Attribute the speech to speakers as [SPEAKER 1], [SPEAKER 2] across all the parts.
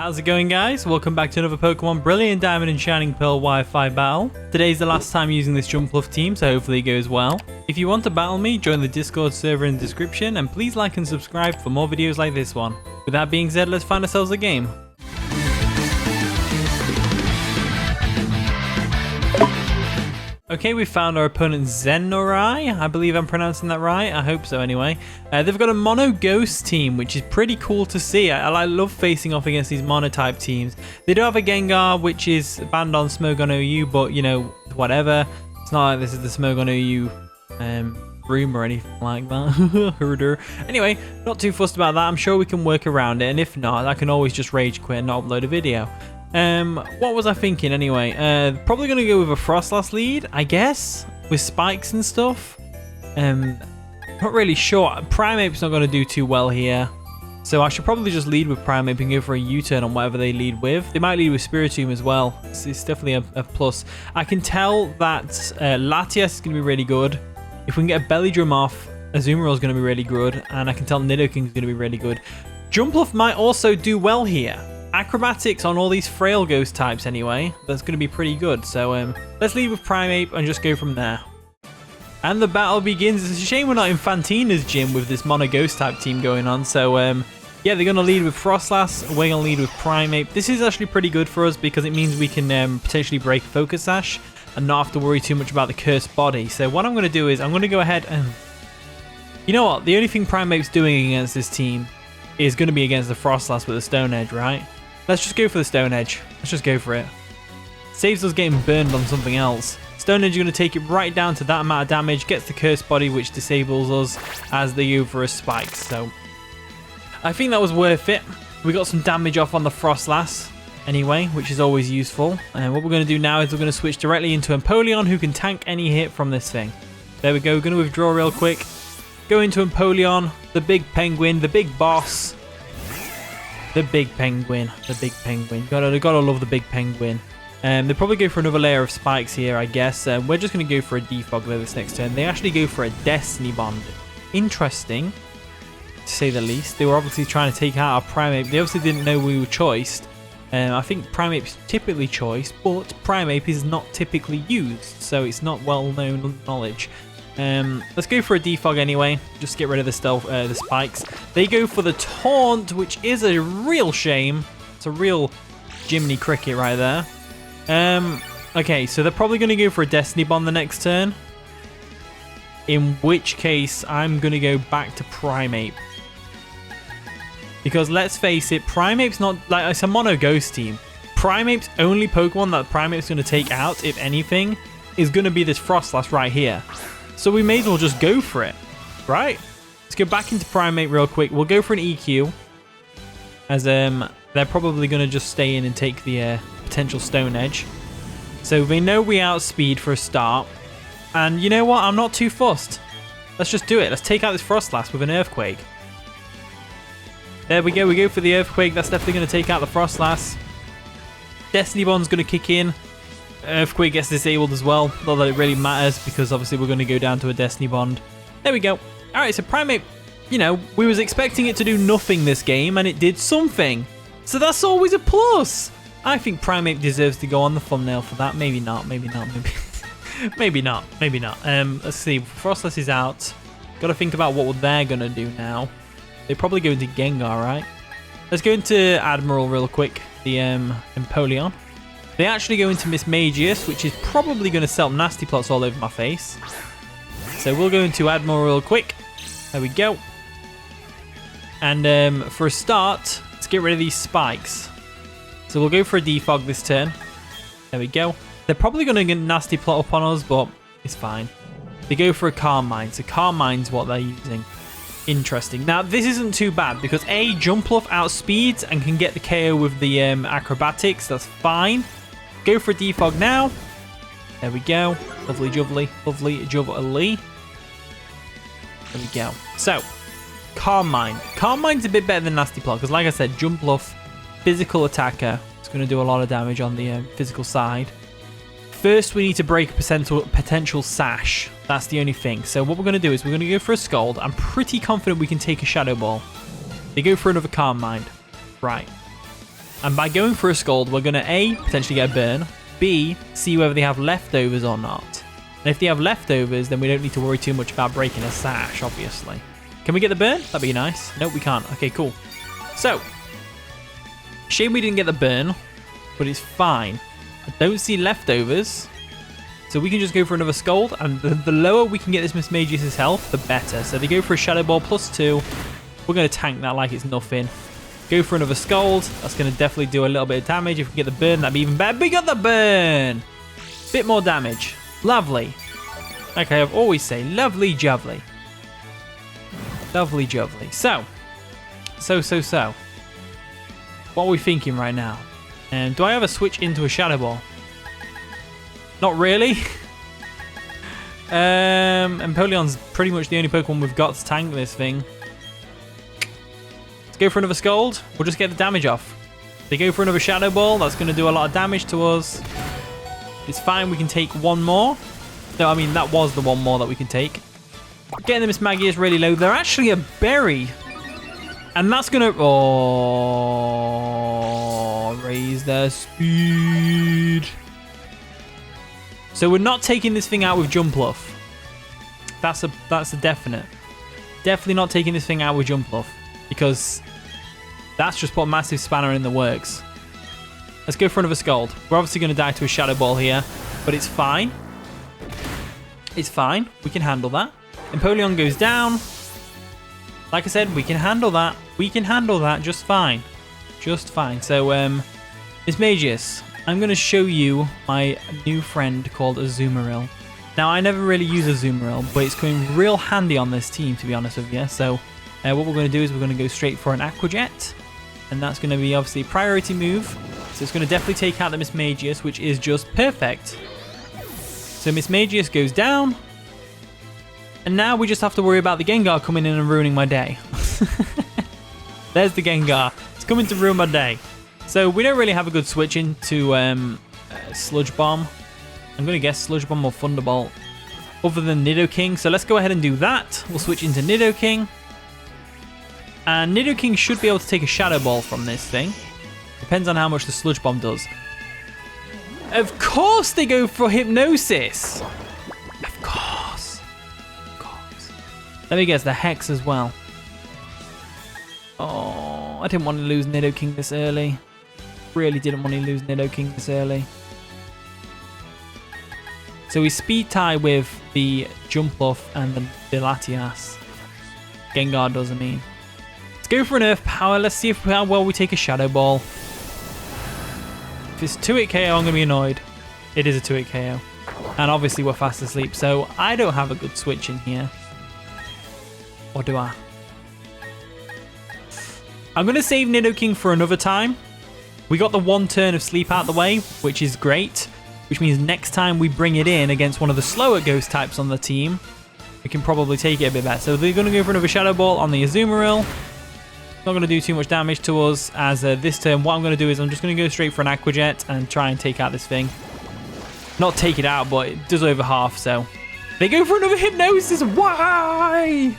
[SPEAKER 1] How's it going, guys? Welcome back to another Pokemon Brilliant Diamond and Shining Pearl Wi-Fi battle. Today's the last time using this Jumpluff team, so hopefully it goes well. If you want to battle me, join the Discord server in the description, and please like and subscribe for more videos like this one. With that being said, let's find ourselves a game. Okay, we found our opponent Zenorai. I believe I'm pronouncing that right. I hope so anyway. They've got a mono ghost team, which is pretty cool to see. I love facing off against these monotype teams. They do have a Gengar, which is banned on Smogon OU, but you know, whatever. It's not like this is the Smogon OU room or anything like that. Herder. Anyway, not too fussed about that. I'm sure we can work around it, and if not, I can always just rage quit and not upload a video. What was I thinking anyway? Probably going to go with a Froslass lead, I guess, with spikes and stuff. Not really sure. Primeape's not going to do too well here. So I should probably just lead with Primeape and go for a U-turn on whatever they lead with. They might lead with Spiritomb as well. It's definitely a plus. I can tell that Latias is going to be really good. If we can get a Belly Drum off, Azumarill is going to be really good. And I can tell Nidoking is going to be really good. Jumpluff might also do well here. Acrobatics on all these frail ghost types anyway. That's going to be pretty good. So let's lead with Primeape and just go from there. And the battle begins. It's a shame we're not in Fantina's gym with this mono ghost type team going on. So yeah, they're going to lead with Froslass. We're going to lead with Primeape. This is actually pretty good for us because it means we can potentially break Focus Sash and not have to worry too much about the cursed body. So what I'm going to do is I'm going to go ahead and... You know what? The only thing Primeape's doing against this team is going to be against the Froslass with the Stone Edge, right? Let's just go for the Stone Edge. Let's just go for it. Saves us getting burned on something else. Stone Edge is going to take it right down to that amount of damage. Gets the Cursed Body, which disables us as they go for a Spike. So I think that was worth it. We got some damage off on the Froslass anyway, which is always useful. And what we're going to do now is we're going to switch directly into Empoleon, who can tank any hit from this thing. There we go. We're going to withdraw real quick. Go into Empoleon, the big penguin, the big boss. The big penguin. The big penguin. Gotta love the big penguin. They probably go for another layer of spikes here, I guess. We're just going to go for a Defog though this next turn. They actually go for a Destiny Bond. Interesting, to say the least. They were obviously trying to take out our Primeape. They obviously didn't know we were choiced. I think Primeape's typically choiced, but Primeape is not typically used, so it's not well-known knowledge. Let's go for a Defog anyway. Just get rid of the spikes. They go for the Taunt, which is a real shame. It's a real Jiminy Cricket right there. Okay, so they're probably going to go for a Destiny Bond the next turn. In which case, I'm going to go back to Primeape. Because let's face it, Primeape's not... like, it's a mono ghost team. Primeape's only Pokemon that Primeape's going to take out, if anything, is going to be this Froslass right here. So we may as well just go for it, right? Let's go back into Primeape real quick. We'll go for an EQ, as they're probably going to just stay in and take the potential Stone Edge. So they know we outspeed for a start. And you know what? I'm not too fussed. Let's just do it. Let's take out this Froslass with an Earthquake. There we go. We go for the Earthquake. That's definitely going to take out the Froslass. Destiny Bond's going to kick in. Earthquake gets disabled as well, not that it really matters because obviously we're going to go down to a Destiny Bond. There we go. Alright, so Primeape, you know, we was expecting it to do nothing this game and it did something. So that's always a plus. I think Primeape deserves to go on the thumbnail for that. Maybe not, maybe not, maybe maybe not, maybe not. Let's see, Froslass is out. Got to think about what they're going to do now. They probably go into Gengar, right? Let's go into Admiral real quick, the Empoleon. They actually go into Mismagius, which is probably going to set up nasty plots all over my face. So we'll go into Admiral real quick. There we go. And for a start, let's get rid of these spikes. So we'll go for a Defog this turn. There we go. They're probably going to get nasty plot up on us, but it's fine. They go for a Calm Mind. So Calm Mind's what they're using. Interesting. Now, this isn't too bad because A, Jumpluff outspeeds and can get the KO with the Acrobatics. That's fine. Go for a Defog now. There we go. Lovely jubbly. Lovely jubbly. There we go. So, Calm Mind. Calm Mind's a bit better than Nasty Plot because, like I said, Jumpluff, physical attacker. It's going to do a lot of damage on the physical side. First, we need to break a potential Sash. That's the only thing. So what we're going to do is we're going to go for a Scald. I'm pretty confident we can take a Shadow Ball. They go for another Calm Mind. Right. And by going for a Scald, we're going to A, potentially get a burn, B, see whether they have leftovers or not. And if they have leftovers, then we don't need to worry too much about breaking a sash, obviously. Can we get the burn? That'd be nice. Nope, we can't. Okay, cool. So, shame we didn't get the burn, but it's fine. I don't see leftovers, so we can just go for another Scald, and the lower we can get this Mismagius' health, the better. So they go for a Shadow Ball +2. We're going to tank that like it's nothing. Go for another Scald. That's going to definitely do a little bit of damage. If we get the burn, that'd be even better. We got the burn! Bit more damage. Lovely. Like I always say, lovely jubbly. Lovely jubbly. So. What are we thinking right now? Do I ever switch into a Shadow Ball? Not really. Empoleon's pretty much the only Pokemon we've got to tank this thing. Let's go for another Scald. We'll just get the damage off. They go for another Shadow Ball. That's going to do a lot of damage to us. It's fine. We can take one more. No, I mean, that was the one more that we can take. Getting the Mismagius really low. They're actually a berry. And that's going to... Oh, raise their speed. So we're not taking this thing out with Jumpluff. That's a definite. Definitely not taking this thing out with Jumpluff. Because that's just put a massive spanner in the works. Let's go for another Scald. We're obviously going to die to a Shadow Ball here. But it's fine. It's fine. We can handle that. Empoleon goes down. Like I said, we can handle that. We can handle that just fine. Just fine. So, Mismagius, I'm going to show you my new friend called Azumarill. Now, I never really use Azumarill, but it's coming real handy on this team, to be honest with you. So, what we're going to do is we're going to go straight for an Aqua Jet. And that's going to be, obviously, a priority move. So, it's going to definitely take out the Mismagius, which is just perfect. So, Mismagius goes down. And now we just have to worry about the Gengar coming in and ruining my day. There's the Gengar. It's coming to ruin my day. So we don't really have a good switch into Sludge Bomb. I'm going to guess Sludge Bomb or Thunderbolt other than Nidoking. So let's go ahead and do that. We'll switch into Nidoking. And Nidoking should be able to take a Shadow Ball from this thing. Depends on how much the Sludge Bomb does. Of course they go for Hypnosis. Of course. Of course. Let me guess, the Hex as well. Oh, I didn't want to lose Nidoking this early. Really didn't want to lose Nidoking this early. So we speed tie with the Jumpluff and the Latias. Gengar does, I mean. Let's go for an Earth Power. Let's see how well we take a Shadow Ball. If it's 2-hit KO, I'm going to be annoyed. It is a 2-hit KO. And obviously we're fast asleep, so I don't have a good switch in here. Or do I? I'm going to save Nidoking for another time. We got the one turn of sleep out the way, which is great. Which means next time we bring it in against one of the slower ghost types on the team, we can probably take it a bit better. So they're going to go for another Shadow Ball on the Azumarill. Not going to do too much damage to us as this turn. What I'm going to do is I'm just going to go straight for an Aqua Jet and try and take out this thing. Not take it out, but it does over half, so. They go for another Hypnosis. Why?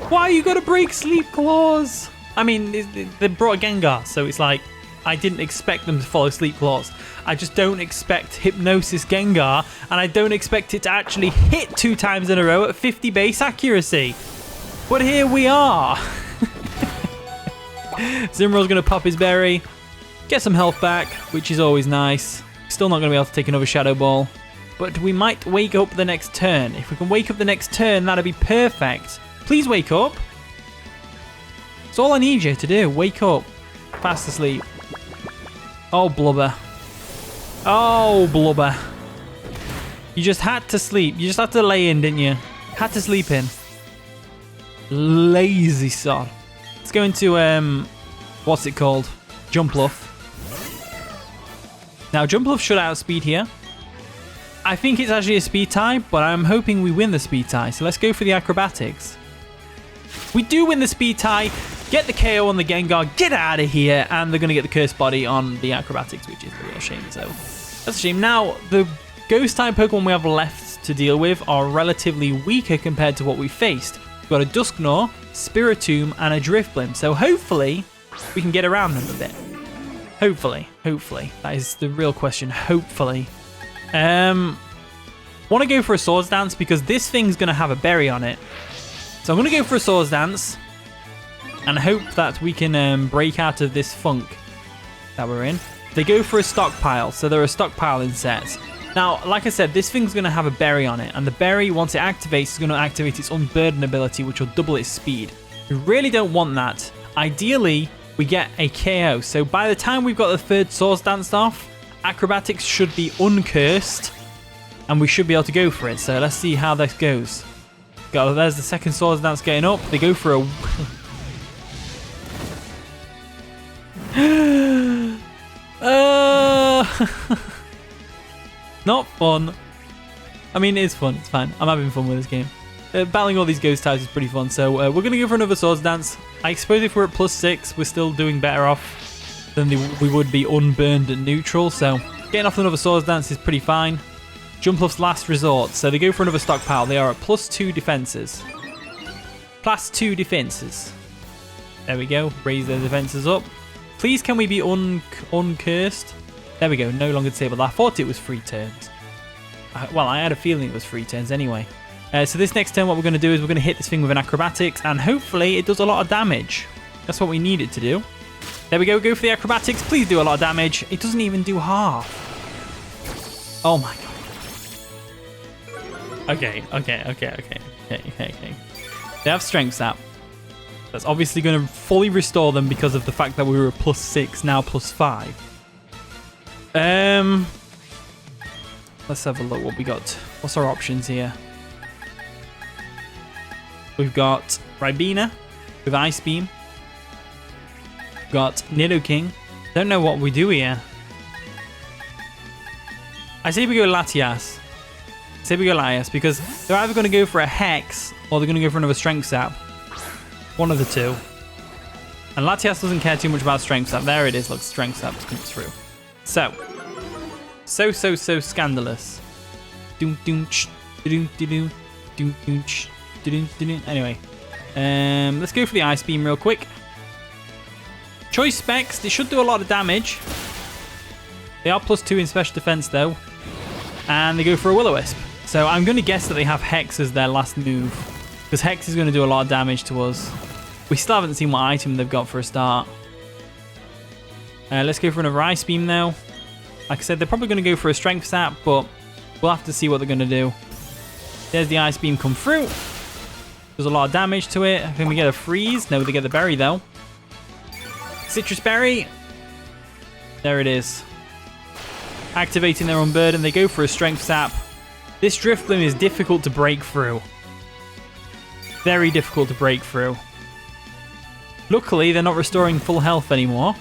[SPEAKER 1] Why you got to break Sleep Claws? I mean, they brought a Gengar, so it's like, I didn't expect them to follow Sleep Claws. I just don't expect Hypnosis Gengar, and I don't expect it to actually hit 2 times in a row at 50 base accuracy. But here we are. Azumarill's going to pop his berry, get some health back, which is always nice. Still not going to be able to take another Shadow Ball, but we might wake up the next turn. If we can wake up the next turn, that'd be perfect. Please wake up. That's all I need you to do. Wake up. Fast asleep. Oh, Blubber. Oh, Blubber. You just had to sleep. You just had to lay in, didn't you? Had to sleep in. Lazy sod. Let's go into, what's it called? Jumpluff. Now, Jumpluff should outspeed here. I think it's actually a speed tie, but I'm hoping we win the speed tie. So let's go for the Acrobatics. We do win the speed tie. Get the KO on the Gengar, get out of here, and they're going to get the Cursed Body on the Acrobatics, which is a real shame, so that's a shame. Now, the Ghost-type Pokemon we have left to deal with are relatively weaker compared to what we faced. We've got a Dusknoir, Spiritomb, and a Drifblim, so hopefully we can get around them a bit. Hopefully. That is the real question. Hopefully. Want to go for a Swords Dance because this thing's going to have a berry on it. So I'm going to go for a Swords Dance and hope that we can break out of this funk that we're in. They go for a stockpile, so they're a stockpile in sets. Now, like I said, this thing's going to have a berry on it, and the berry, once it activates, is going to activate its Unburden ability, which will double its speed. We really don't want that. Ideally, we get a KO, so by the time we've got the third Swords Dance off, Acrobatics should be uncursed, and we should be able to go for it. So let's see how this goes. There's the second Swords Dance getting up. They go for a... Not fun. I mean, it is fun. It's fine. I'm having fun with this game. Battling all these ghost types is pretty fun. So we're going to go for another Swords Dance. I suppose if we're at +6, we're still doing better off than we would be unburned and neutral. So getting off another Swords Dance is pretty fine. Jumpluff's last resort. So they go for another stockpile. They are at +2 defenses. +2 defenses. There we go. Raise their defenses up. Please, can we be uncursed? There we go. No longer disabled. I thought it was 3 turns. Well, I had a feeling it was 3 turns anyway. So this next turn, what we're going to do is we're going to hit this thing with an Acrobatics, and hopefully it does a lot of damage. That's what we need it to do. There we go. Go for the Acrobatics. Please do a lot of damage. It doesn't even do half. Oh my god. Okay. They have Strength Sap. That's obviously going to fully restore them because of the fact that we were +6, now +5. Let's have a look what we got. What's our options here? We've got Ribena with Ice Beam. We've got Nidoking. Don't know what we do here. I say we go Latias. Because they're either going to go for a Hex or they're going to go for another Strength Sap. One of the two. And Latias doesn't care too much about Strength Sap. There it is. Look, Strength Sap comes through. So scandalous. Anyway, let's go for the Ice Beam real quick. Choice Specs, they should do a lot of damage. They are +2 in special defense though, and they go for a Will-O-Wisp. So I'm going to guess that they have Hex as their last move, because Hex is going to do a lot of damage to us. We still haven't seen what item they've got for a start. Let's go for another Ice Beam though. Like I said, they're probably going to go for a Strength Sap, but we'll have to see what they're going to do. There's the Ice Beam come through. There's a lot of damage to it. Can we get a freeze? No, they get the berry though. Sitrus berry. There it is. Activating their Unburden. They go for a Strength Sap. This Drifblim is difficult to break through. Very difficult to break through. Luckily, they're not restoring full health anymore.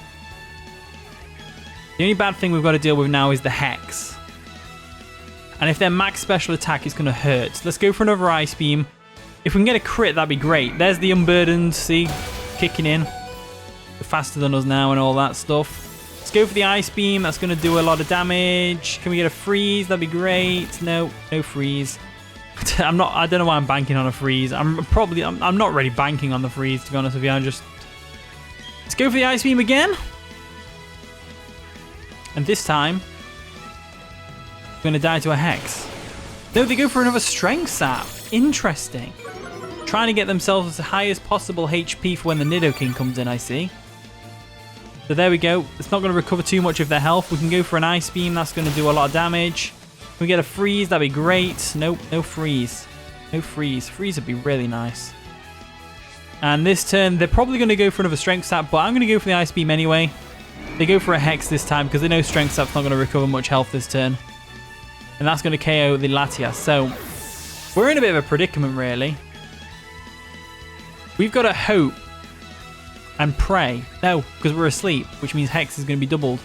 [SPEAKER 1] The only bad thing we've got to deal with now is the Hex. And if they're max special attack, it's going to hurt. So let's go for another Ice Beam. If we can get a crit, that'd be great. There's the Unburdened, see? Kicking in. They're faster than us now and all that stuff. Let's go for the Ice Beam. That's going to do a lot of damage. Can we get a freeze? That'd be great. No freeze. I don't know why I'm banking on a freeze. I'm not really banking on the freeze, to be honest with you. Let's go for the Ice Beam again. And this time, we're going to die to a Hex. No, they go for another Strength Sap. Interesting. Trying to get themselves as high as possible HP for when the Nidoking comes in, I see. So there we go. It's not going to recover too much of their health. We can go for an Ice Beam. That's going to do a lot of damage. Can we get a freeze? That'd be great. Nope, no freeze. No freeze. Freeze would be really nice. And this turn, they're probably going to go for another Strength Sap, but I'm going to go for the Ice Beam anyway. They go for a Hex this time because they know Strength Sap's not going to recover much health this turn. And that's going to KO the Latias. So we're in a bit of a predicament, really. We've got to hope and pray. No, because we're asleep, which means Hex is going to be doubled.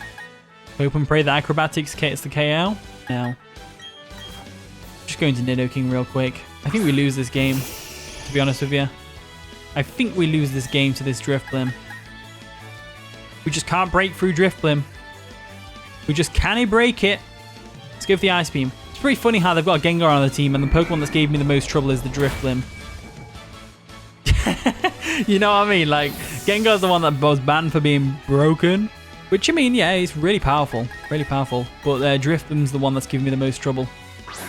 [SPEAKER 1] Hope and pray that Acrobatics gets the KO. No. Just going to Nidoking real quick. I think we lose this game, to be honest with you. I think we lose this game to this Drifblim. We just can't break through Drifblim. We just can't break it. Let's go for the Ice Beam. It's pretty funny how they've got a Gengar on the team, and the Pokemon that's gave me the most trouble is the Drifblim. You know what I mean? Like, Gengar's the one that was banned for being broken. Which, I mean, yeah, it's really powerful. Really powerful. But Drifblim's the one that's giving me the most trouble.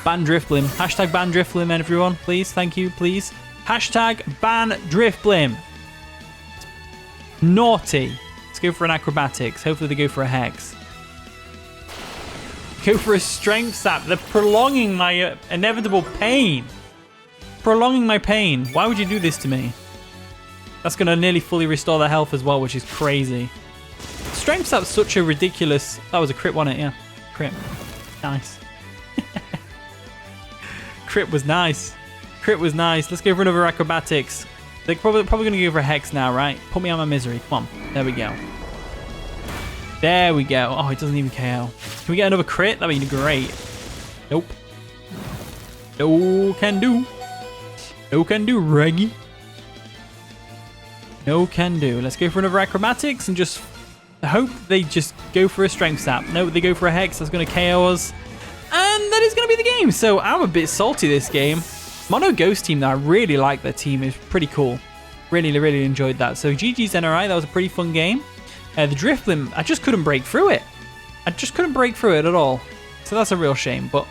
[SPEAKER 1] Ban Drifblim. Hashtag ban Drifblim, everyone. Please. Thank you. Please. Hashtag ban Drifblim. Naughty. Let's go for an Acrobatics. Hopefully they go for a Hex. Go for a Strength Sap. They're prolonging my inevitable pain. Prolonging my pain. Why would you do this to me? That's going to nearly fully restore their health as well, which is crazy. Strength Sap's such a ridiculous... That was a crit, wasn't it? Yeah. Crit. Nice. Crit was nice. Crit was nice. Let's go for another Acrobatics. They're probably going to go for a Hex now, right? Put me out of my misery. Come on. There we go. There we go. Oh, it doesn't even KO. Can we get another crit? That'd be great. Nope. No can do. No can do, Reggie. No can do. Let's go for another Acrobatics and just hope they just go for a Strength Sap. No, they go for a Hex. That's going to KO us. And that is going to be the game. So I'm a bit salty this game. Mono Ghost team, though, I really like their team. It's pretty cool. Really, really enjoyed that. So GG's NRI. That was a pretty fun game. The Drifblim, I just couldn't break through it. I just couldn't break through it at all. So that's a real shame. But,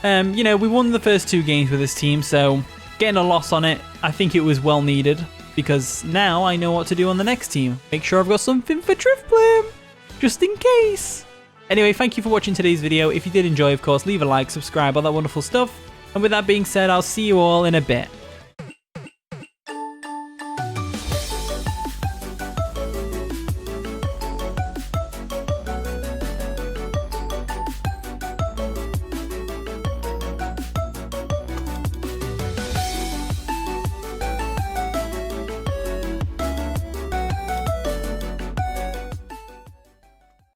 [SPEAKER 1] you know, we won the first 2 games with this team. So getting a loss on it, I think it was well needed. Because now I know what to do on the next team. Make sure I've got something for Drifblim. Just in case. Anyway, thank you for watching today's video. If you did enjoy, of course, leave a like, subscribe, all that wonderful stuff. And with that being said, I'll see you all in a bit.